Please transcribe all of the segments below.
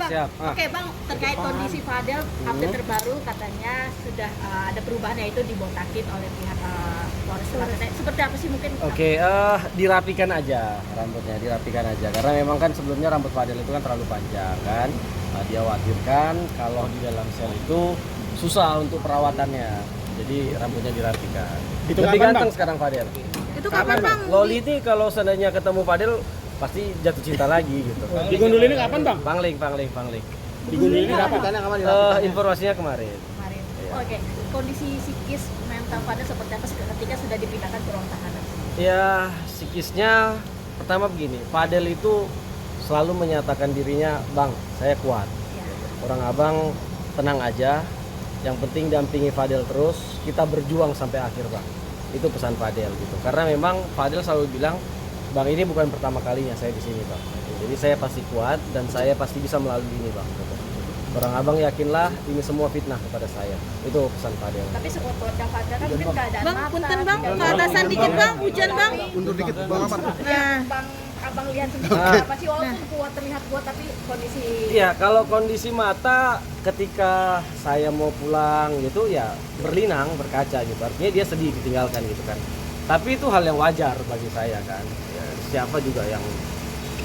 siap. Oke Bang, terkait kondisi Fadel, update terbaru katanya sudah ada perubahan, yaitu dibotakin oleh pihak Polres Selatan. Seperti apa sih mungkin? Oke, dirapikan aja rambutnya, dirapikan aja. Karena memang kan sebelumnya rambut Fadel itu kan terlalu panjang kan. Dia khawatirkan kalau di dalam sel itu susah untuk perawatannya. Jadi rambutnya dirapikan. Itu Lebih kapan, ganteng Bang? sekarang Fadel. Itu kapan Bang? Loli ini kalau seandainya ketemu Fadel pasti jatuh cinta lagi gitu. Digundul ini kapan, Bang? Pangling. Digundul ini kapan? Informasinya kemarin. Kemarin. Iya. Oke, kondisi psikis mental Fadel seperti apa ketika sudah dipindahkan ke ruang tahanan? Ya, psikisnya pertama begini, Fadel itu selalu menyatakan dirinya, "Bang, saya kuat. Ya. Orang abang tenang aja. Yang penting dampingi Fadel terus, kita berjuang sampai akhir, Bang." Itu pesan Fadel gitu. Karena memang Fadel selalu bilang, "Bang, ini bukan pertama kalinya saya di sini, Bang. Jadi saya pasti kuat dan saya pasti bisa melalui ini, Bang." Orang abang yakinlah ini semua fitnah kepada saya. Itu pesan Fadel. Tapi sekuat-kuatnya Fadel kan mungkin keadaan Bang, mata. punten Bang, tidak ke atasan dikit Bang, hujan Bang. Mundur dikit, Bang Ahmad. Ya, Bang Abang lihat sendiri apa sih, walaupun kuat, terlihat kuat, tapi kondisi Iya, kalau kondisi mata ketika saya mau pulang gitu ya berlinang, berkaca gitu. Artinya dia sedih ditinggalkan gitu kan. Tapi itu hal yang wajar bagi saya kan. Ya, siapa juga yang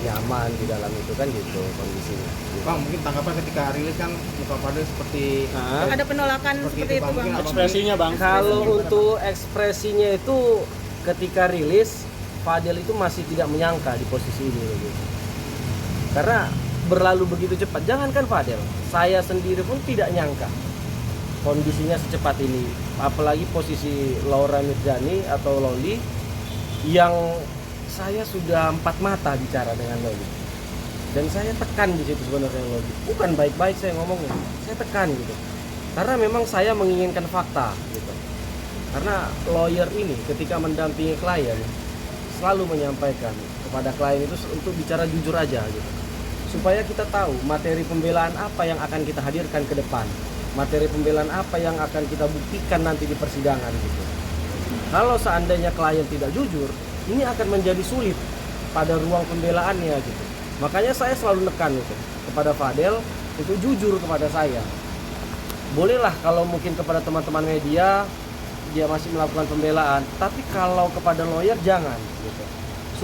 nyaman di dalam itu kan gitu kondisinya. Gitu. Bang, mungkin tanggapan ketika rilis kan muka Fadel seperti Ada penolakan seperti itu Bang. Ekspresinya, Bang. Kalau untuk ekspresinya itu ketika rilis Fadel itu masih tidak menyangka di posisi ini gitu. Karena berlalu begitu cepat. Jangankan Fadel, saya sendiri pun tidak nyangka kondisinya secepat ini. Apalagi posisi Laura Mirjani atau Loli yang saya sudah 4 mata bicara dengan Loli. Dan saya tekan di situ sebenarnya Loli. Bukan baik-baik saya ngomongnya, saya tekan gitu. Karena memang saya menginginkan fakta gitu. Karena lawyer ini ketika mendampingi klien selalu menyampaikan kepada klien itu untuk bicara jujur aja gitu. Supaya kita tahu materi pembelaan apa yang akan kita hadirkan ke depan. Materi pembelaan apa yang akan kita buktikan nanti di persidangan gitu. Kalau seandainya klien tidak jujur, ini akan menjadi sulit pada ruang pembelaannya gitu. Makanya saya selalu nekan itu kepada Fadel itu jujur kepada saya. Bolehlah kalau mungkin kepada teman-teman media dia masih melakukan pembelaan, tapi kalau kepada lawyer jangan gitu.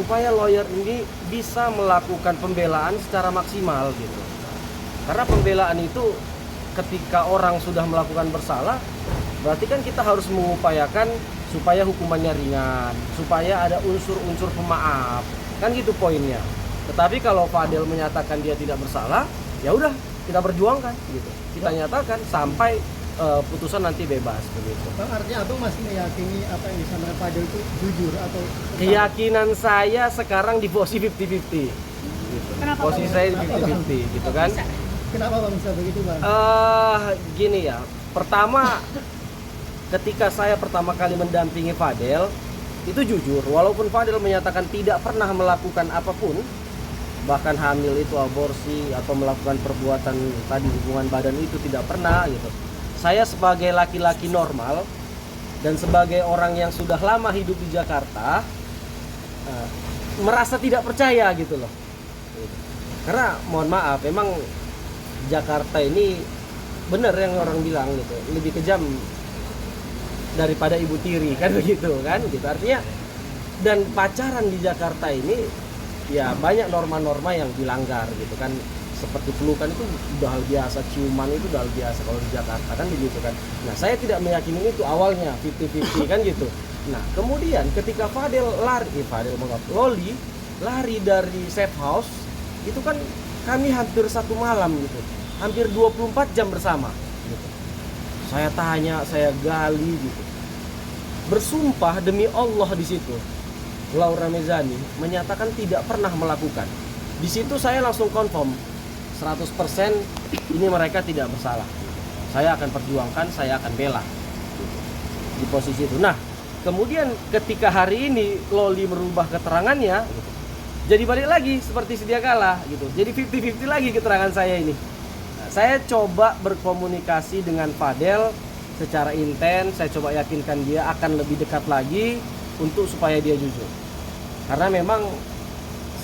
Supaya lawyer ini bisa melakukan pembelaan secara maksimal gitu. Karena pembelaan itu ketika orang sudah melakukan bersalah, berarti kan kita harus mengupayakan supaya hukumannya ringan, supaya ada unsur-unsur pemaaf. Kan gitu poinnya. Tetapi kalau Fadel menyatakan dia tidak bersalah, ya udah kita perjuangkan gitu. Kita nyatakan sampai putusan nanti bebas begitu. Bang, artinya Abang masih meyakini apa yang disampaikan Fadel itu jujur atau Keyakinan saya sekarang di posisi 50-50 gitu. Kenapa, Posisi Bang? saya di 50-50 gitu kan. kenapa Bang bisa begitu Bang? Gini ya. Pertama ketika saya pertama kali mendampingi Fadel itu jujur, walaupun Fadel menyatakan tidak pernah melakukan apapun, bahkan hamil itu aborsi atau melakukan perbuatan tadi hubungan badan itu tidak pernah gitu. Saya sebagai laki-laki normal dan sebagai orang yang sudah lama hidup di Jakarta merasa tidak percaya gitu loh. Karena mohon maaf, memang Jakarta ini benar yang orang bilang gitu, lebih kejam daripada ibu tiri kan begitu kan gitu. Artinya dan pacaran di Jakarta ini ya banyak norma-norma yang dilanggar gitu kan. Seperti pelukan itu udah hal biasa, ciuman itu udah hal biasa kalau di Jakarta kan begitu kan. Nah saya tidak meyakini itu awalnya 50-50 kan gitu. Nah kemudian ketika Loli lari dari safe house itu kan kami hampir 1 malam gitu, hampir 24 jam bersama gitu. Saya tanya, saya gali gitu, bersumpah demi Allah di situ Laura Mirjani menyatakan tidak pernah melakukan. Di situ saya langsung confirm 100% ini mereka tidak bersalah. Saya akan perjuangkan, saya akan bela di posisi itu. Nah, kemudian ketika hari ini Loli merubah keterangannya, gitu, jadi balik lagi seperti sedia kala gitu. Jadi 50-50 lagi keterangan saya ini. Nah, saya coba berkomunikasi dengan Fadel secara intens. Saya coba yakinkan dia akan lebih dekat lagi untuk supaya dia jujur. Karena memang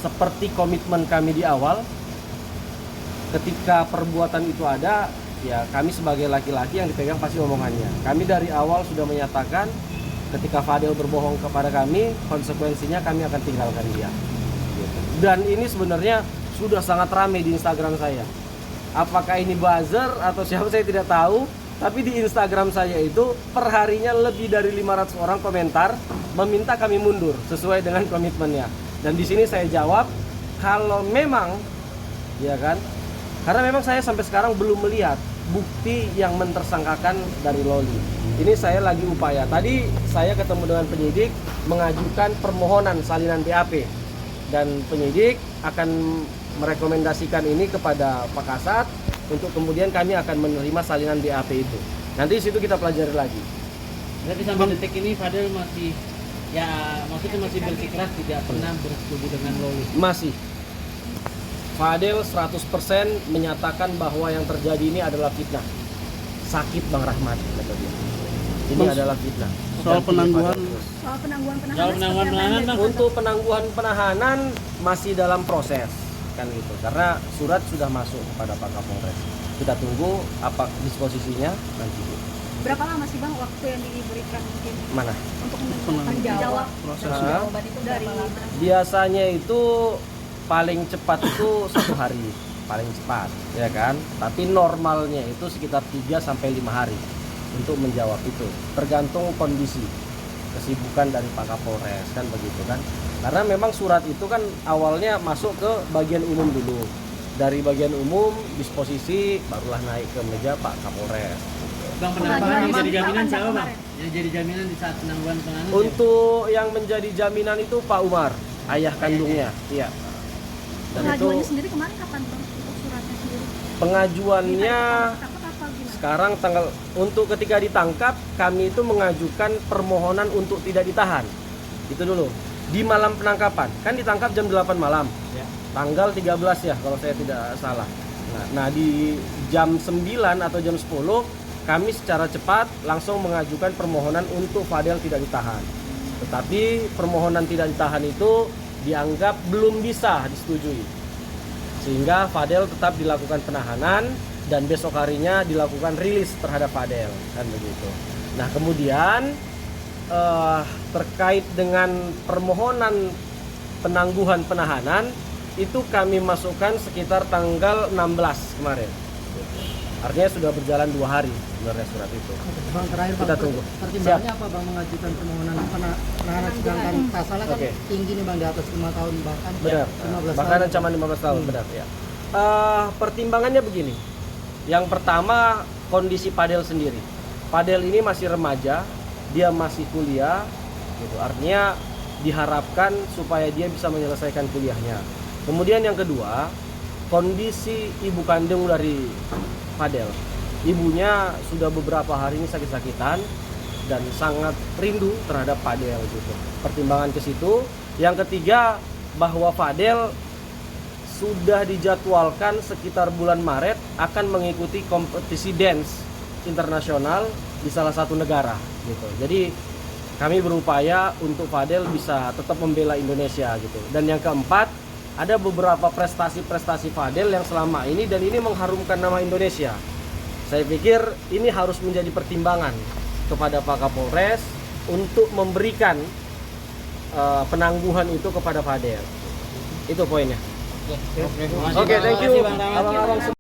seperti komitmen kami di awal, ketika perbuatan itu ada, ya kami sebagai laki-laki yang dipegang pasti omongannya. Kami dari awal sudah menyatakan ketika Fadel berbohong kepada kami, konsekuensinya kami akan tinggalkan dia. Gitu. Dan ini sebenarnya sudah sangat ramai di Instagram saya. Apakah ini buzzer atau siapa saya tidak tahu, tapi di Instagram saya itu perharinya lebih dari 500 orang komentar meminta kami mundur sesuai dengan komitmennya. Dan di sini saya jawab, kalau memang, ya kan, karena memang saya sampai sekarang belum melihat bukti yang mentersangkakan dari Loli. Ini saya lagi upaya. Tadi saya ketemu dengan penyidik mengajukan permohonan salinan BAP, dan penyidik akan merekomendasikan ini kepada Pak Kasat untuk kemudian kami akan menerima salinan BAP itu. Nanti situ kita pelajari lagi. Berarti sampai detik ini Fadel masih, ya maksudnya masih bersikeras tidak pernah bersetubuh dengan Loli. Masih. Fadel 100% menyatakan bahwa yang terjadi ini adalah fitnah. Sakit Bang Rahmat, kata dia. Ini adalah fitnah. Soal Dan penangguhan, Fadel terus. Soal penangguhan soal penahanan penangguhan penahanan Bang. Untuk penangguhan penahanan masih dalam proses kan gitu. Karena surat sudah masuk kepada Pak Kapolres. Kita tunggu apa disposisinya nanti. berapa lama sih Bang waktu yang diberikan mungkin Mana? untuk menjawab Proses jawaban itu dari Biasanya itu paling cepat itu 1 hari, paling cepat, ya kan? Tapi normalnya itu sekitar 3 sampai 5 hari untuk menjawab itu. Tergantung kondisi kesibukan dari Pak Kapolres kan begitu kan. Karena memang surat itu kan awalnya masuk ke bagian umum dulu. Dari bagian umum disposisi barulah naik ke meja Pak Kapolres. Bang, penambahan yang jadi jaminan siapa Bang? Yang jadi jaminan di saat penangguhan penahanan siapa? Untuk yang menjadi jaminan itu Pak Umar, ayah kandungnya. Iya. Dan itu pengajuannya sendiri kemarin kapan Bang untuk suratnya sendiri? pengajuannya Takut apa gimana? sekarang tanggal untuk ketika ditangkap kami itu mengajukan permohonan untuk tidak ditahan. Itu dulu. Di malam penangkapan, kan ditangkap jam 8 malam. Ya. Tanggal 13 ya kalau saya tidak salah. Nah, di jam 9 atau jam 10 kami secara cepat langsung mengajukan permohonan untuk Fadel tidak ditahan. Tetapi permohonan tidak ditahan itu dianggap belum bisa disetujui. Sehingga Fadel tetap dilakukan penahanan dan besok harinya dilakukan rilis terhadap Fadel, kan begitu. Nah, kemudian terkait dengan permohonan penangguhan penahanan itu kami masukkan sekitar tanggal 16 kemarin. Artinya sudah berjalan 2 hari sebenarnya surat itu. Bang, terakhir Bang, Kita tunggu. pertimbangannya apa Bang mengajukan permohonan penahanan sedangkan pasalnya kan Oke. tinggi nih Bang, di atas 5 tahun bahkan Benar. 15 Bahkan tahun. ancaman 15 tahun, benar ya. Pertimbangannya begini. Yang pertama, kondisi Fadel sendiri. Fadel ini masih remaja, dia masih kuliah gitu. Artinya diharapkan supaya dia bisa menyelesaikan kuliahnya. Kemudian yang kedua, kondisi ibu kandung dari Fadel. Ibunya sudah beberapa hari ini sakit-sakitan dan sangat rindu terhadap Fadel gitu. Pertimbangan ke situ. Yang ketiga, bahwa Fadel sudah dijadwalkan sekitar bulan Maret akan mengikuti kompetisi dance internasional di salah satu negara gitu. Jadi kami berupaya untuk Fadel bisa tetap membela Indonesia gitu. Dan yang keempat, ada beberapa prestasi-prestasi Fadel yang selama ini dan ini mengharumkan nama Indonesia. Saya pikir ini harus menjadi pertimbangan kepada Pak Kapolres untuk memberikan penangguhan itu kepada Fadel. Itu poinnya. Oke, Oke, thank you. Terima kasih, Bang Rahmat. Abang-abang